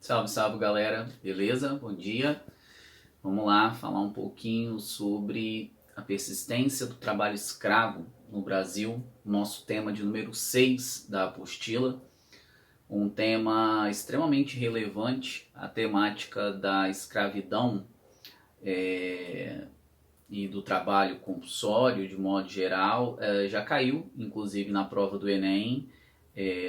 Salve, salve galera, beleza? Bom dia. Vamos lá falar um pouquinho sobre a persistência do trabalho escravo no Brasil, nosso tema de número 6 da apostila, um tema extremamente relevante, a temática da escravidão e do trabalho compulsório de modo geral, já caiu, inclusive na prova do Enem,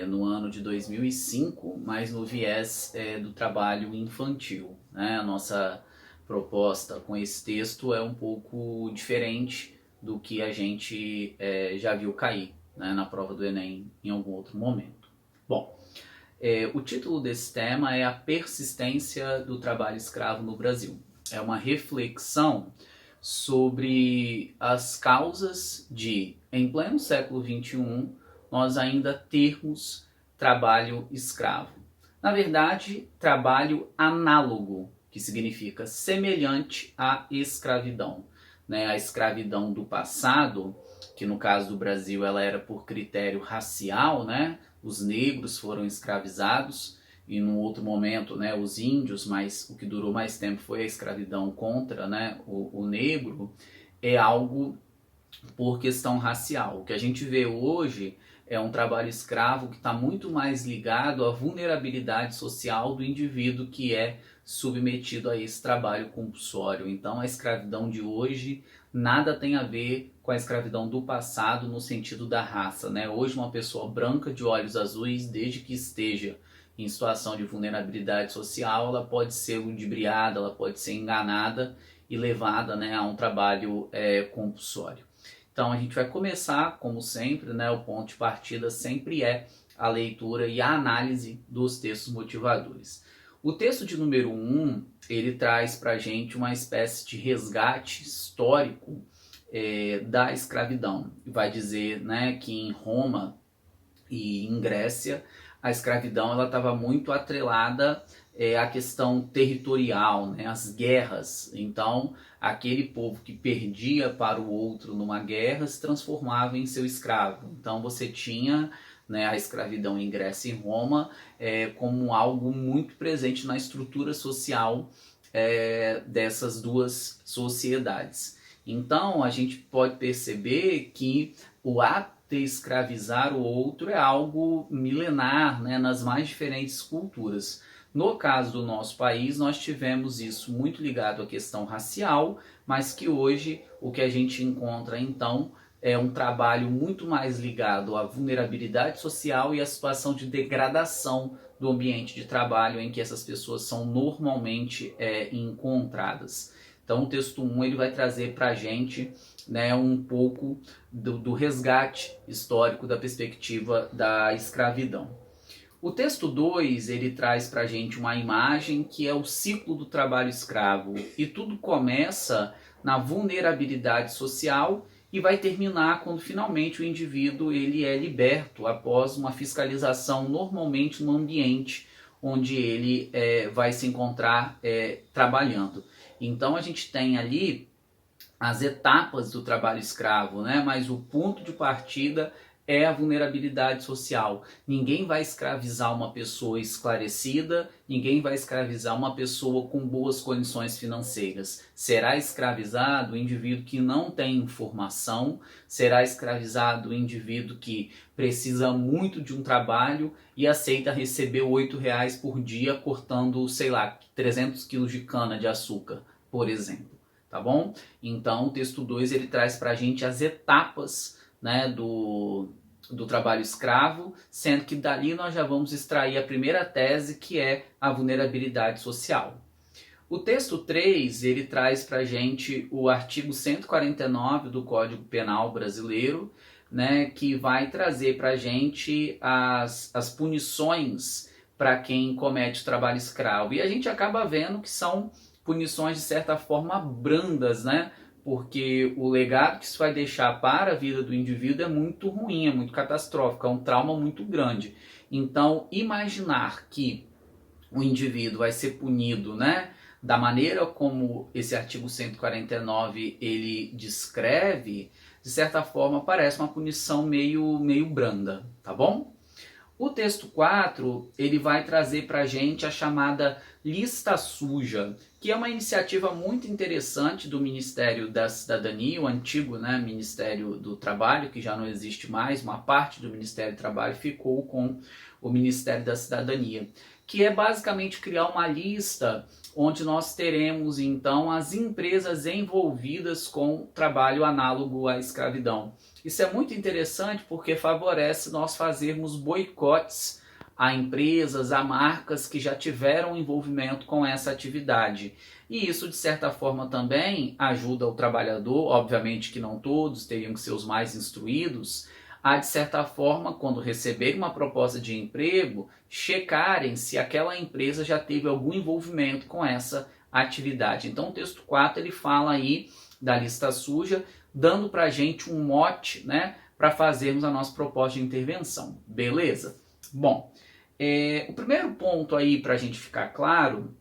no ano de 2005, mas no viés do trabalho infantil. Né? A nossa proposta com esse texto é um pouco diferente do que a gente já viu cair, né, na prova do Enem em algum outro momento. Bom, o título desse tema é a persistência do trabalho escravo no Brasil. É uma reflexão sobre as causas de, em pleno século XXI, nós ainda termos trabalho escravo. Na verdade, trabalho análogo, que significa semelhante à escravidão. Né? A escravidão do passado, que no caso do Brasil ela era por critério racial, né? Os negros foram escravizados e num outro momento, né, os índios, mas o que durou mais tempo foi a escravidão contra, né, o negro, é algo por questão racial. O que a gente vê hoje é um trabalho escravo que está muito mais ligado à vulnerabilidade social do indivíduo que é submetido a esse trabalho compulsório. Então a escravidão de hoje nada tem a ver com a escravidão do passado no sentido da raça. Né? Hoje uma pessoa branca de olhos azuis, desde que esteja em situação de vulnerabilidade social, ela pode ser ludibriada, ela pode ser enganada e levada, né, a um trabalho compulsório. Então a gente vai começar, como sempre, né, o ponto de partida sempre é a leitura e a análise dos textos motivadores. O texto de número 1, ele traz para a gente uma espécie de resgate histórico da escravidão. Vai dizer, né, que em Roma e em Grécia a escravidão ela estava muito atrelada à questão territorial, né, às guerras. Então aquele povo que perdia para o outro numa guerra se transformava em seu escravo. Então você tinha, né, a escravidão em Grécia e Roma como algo muito presente na estrutura social dessas duas sociedades. Então a gente pode perceber que o ato de escravizar o outro é algo milenar, né, nas mais diferentes culturas. No caso do nosso país, nós tivemos isso muito ligado à questão racial, mas que hoje o que a gente encontra então é um trabalho muito mais ligado à vulnerabilidade social e à situação de degradação do ambiente de trabalho em que essas pessoas são normalmente encontradas. Então o texto 1 ele vai trazer para a gente, né, um pouco do resgate histórico da perspectiva da escravidão. O texto 2 ele traz para a gente uma imagem que é o ciclo do trabalho escravo e tudo começa na vulnerabilidade social e vai terminar quando finalmente o indivíduo ele é liberto após uma fiscalização normalmente no ambiente onde ele vai se encontrar trabalhando. Então a gente tem ali as etapas do trabalho escravo, né? Mas o ponto de partida é a vulnerabilidade social. Ninguém vai escravizar uma pessoa esclarecida, ninguém vai escravizar uma pessoa com boas condições financeiras. Será escravizado o indivíduo que não tem informação, será escravizado o indivíduo que precisa muito de um trabalho e aceita receber R$ 8 por dia cortando, sei lá, 300 quilos de cana de açúcar, por exemplo. Tá bom? Então o texto 2 ele traz para a gente as etapas, né, do trabalho escravo, sendo que dali nós já vamos extrair a primeira tese, que é a vulnerabilidade social. O texto 3 ele traz para a gente o artigo 149 do Código Penal Brasileiro, né, que vai trazer para a gente as punições para quem comete trabalho escravo. E a gente acaba vendo que são punições de certa forma brandas, né? Porque o legado que isso vai deixar para a vida do indivíduo é muito ruim, é muito catastrófico, é um trauma muito grande. Então, imaginar que o indivíduo vai ser punido, né, da maneira como esse artigo 149 ele descreve, de certa forma parece uma punição meio branda, tá bom? O texto 4, ele vai trazer para a gente a chamada lista suja, que é uma iniciativa muito interessante do Ministério da Cidadania, o antigo, né, Ministério do Trabalho, que já não existe mais, uma parte do Ministério do Trabalho ficou com o Ministério da Cidadania, que é basicamente criar uma lista onde nós teremos então as empresas envolvidas com trabalho análogo à escravidão. Isso é muito interessante porque favorece nós fazermos boicotes a empresas, a marcas que já tiveram envolvimento com essa atividade. E isso, de certa forma, também ajuda o trabalhador, obviamente que não todos teriam que ser os mais instruídos, a, de certa forma, quando receberem uma proposta de emprego, checarem se aquela empresa já teve algum envolvimento com essa atividade. Então, o texto 4 ele fala aí da lista suja, dando para a gente um mote, né, para fazermos a nossa proposta de intervenção. Beleza? Bom, o primeiro ponto aí para a gente ficar claro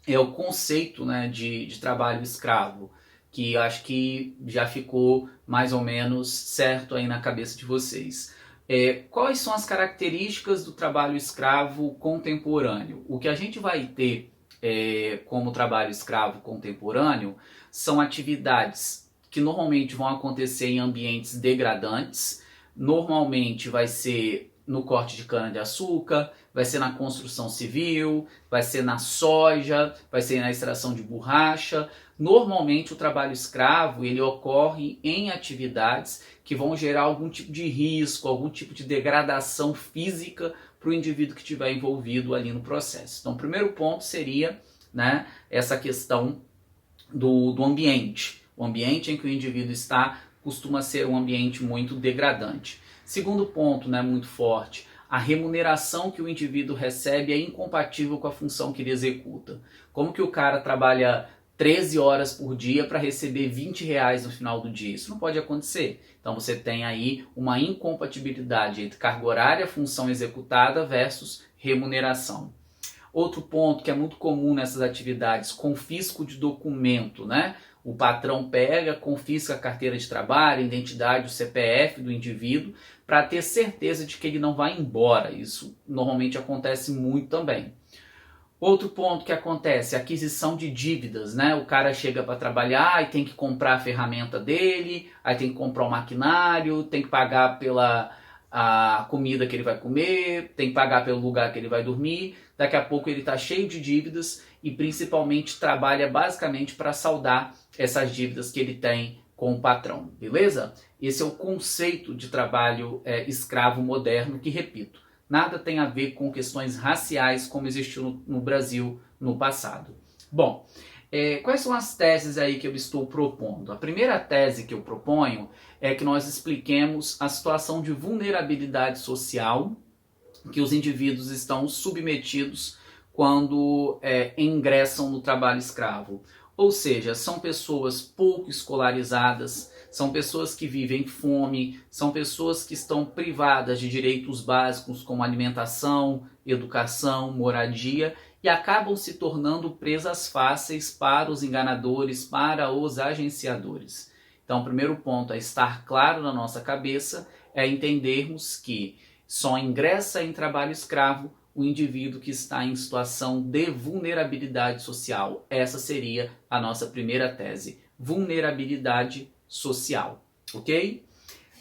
é o conceito, né, de trabalho escravo, que acho que já ficou mais ou menos certo aí na cabeça de vocês. Quais são as características do trabalho escravo contemporâneo? O que a gente vai ter como trabalho escravo contemporâneo são atividades que normalmente vão acontecer em ambientes degradantes, normalmente vai ser no corte de cana-de-açúcar, vai ser na construção civil, vai ser na soja, vai ser na extração de borracha. Normalmente o trabalho escravo ele ocorre em atividades que vão gerar algum tipo de risco, algum tipo de degradação física para o indivíduo que estiver envolvido ali no processo. Então o primeiro ponto seria, né, essa questão do ambiente. O ambiente em que o indivíduo está costuma ser um ambiente muito degradante. Segundo ponto, né, muito forte, a remuneração que o indivíduo recebe é incompatível com a função que ele executa. Como que o cara trabalha 13 horas por dia para receber R$20 no final do dia? Isso não pode acontecer. Então você tem aí uma incompatibilidade entre carga horária, função executada versus remuneração. Outro ponto que é muito comum nessas atividades, confisco de documento, né? O patrão pega, confisca a carteira de trabalho, a identidade, o CPF do indivíduo, para ter certeza de que ele não vai embora. Isso normalmente acontece muito também. Outro ponto que acontece é a aquisição de dívidas, né? O cara chega para trabalhar e tem que comprar a ferramenta dele, aí tem que comprar o maquinário, tem que pagar pela a comida que ele vai comer, tem que pagar pelo lugar que ele vai dormir. Daqui a pouco ele está cheio de dívidas e principalmente trabalha basicamente para saldar essas dívidas que ele tem com o patrão, beleza? Esse é o conceito de trabalho escravo moderno que, repito, nada tem a ver com questões raciais como existiu no Brasil no passado. Bom, quais são as teses aí que eu estou propondo? A primeira tese que eu proponho é que nós expliquemos a situação de vulnerabilidade social que os indivíduos estão submetidos quando ingressam no trabalho escravo. Ou seja, são pessoas pouco escolarizadas, são pessoas que vivem fome, são pessoas que estão privadas de direitos básicos como alimentação, educação, moradia e acabam se tornando presas fáceis para os enganadores, para os agenciadores. Então, o primeiro ponto a estar claro na nossa cabeça é entendermos que só ingressa em trabalho escravo o indivíduo que está em situação de vulnerabilidade social. Essa seria a nossa primeira tese, vulnerabilidade social, ok?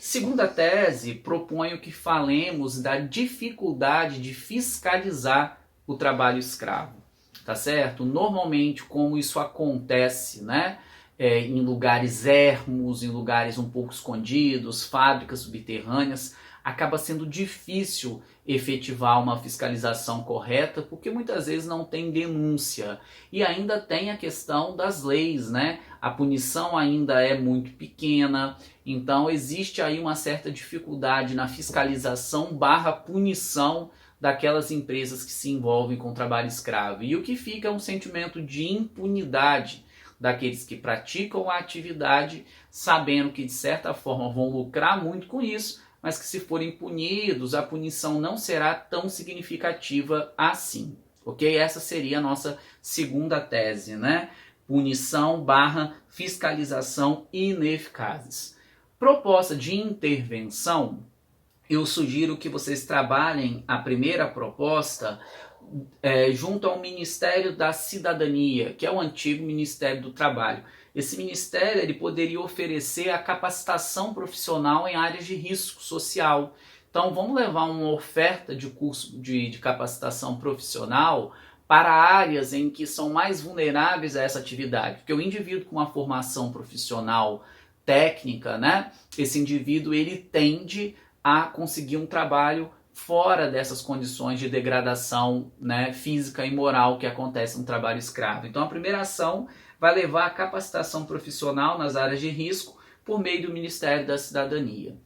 Segunda tese, proponho que falemos da dificuldade de fiscalizar o trabalho escravo, tá certo? Normalmente, como isso acontece, né? Em lugares ermos, em lugares um pouco escondidos, fábricas subterrâneas, acaba sendo difícil efetivar uma fiscalização correta, porque muitas vezes não tem denúncia. E ainda tem a questão das leis, né? A punição ainda é muito pequena, então existe aí uma certa dificuldade na fiscalização / punição daquelas empresas que se envolvem com trabalho escravo. E o que fica é um sentimento de impunidade daqueles que praticam a atividade, sabendo que de certa forma vão lucrar muito com isso, mas que se forem punidos, a punição não será tão significativa assim, ok? Essa seria a nossa segunda tese, né? Punição / fiscalização ineficazes. Proposta de intervenção eu sugiro que vocês trabalhem a primeira proposta junto ao Ministério da Cidadania, que é o antigo Ministério do Trabalho. Esse ministério ele poderia oferecer a capacitação profissional em áreas de risco social. Então vamos levar uma oferta de curso de capacitação profissional para áreas em que são mais vulneráveis a essa atividade. Porque o indivíduo com uma formação profissional técnica, né, esse indivíduo ele tende a conseguir um trabalho fora dessas condições de degradação, né, física e moral que acontece no trabalho escravo. Então a primeira ação vai levar a capacitação profissional nas áreas de risco por meio do Ministério da Cidadania.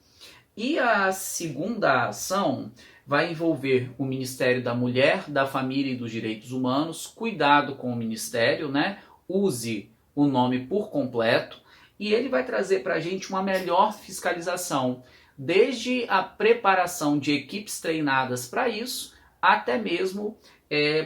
E a segunda ação vai envolver o Ministério da Mulher, da Família e dos Direitos Humanos. Cuidado com o Ministério, né? Use o nome por completo e ele vai trazer para a gente uma melhor fiscalização, desde a preparação de equipes treinadas para isso, até mesmo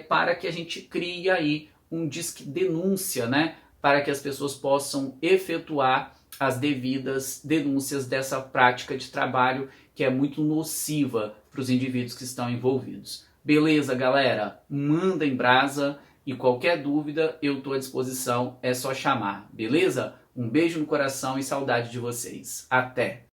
para que a gente crie aí um disque denúncia, né? Para que as pessoas possam efetuar as devidas denúncias dessa prática de trabalho que é muito nociva para os indivíduos que estão envolvidos. Beleza, galera? Mandem brasa e qualquer dúvida eu estou à disposição, é só chamar, beleza? Um beijo no coração e saudade de vocês. Até!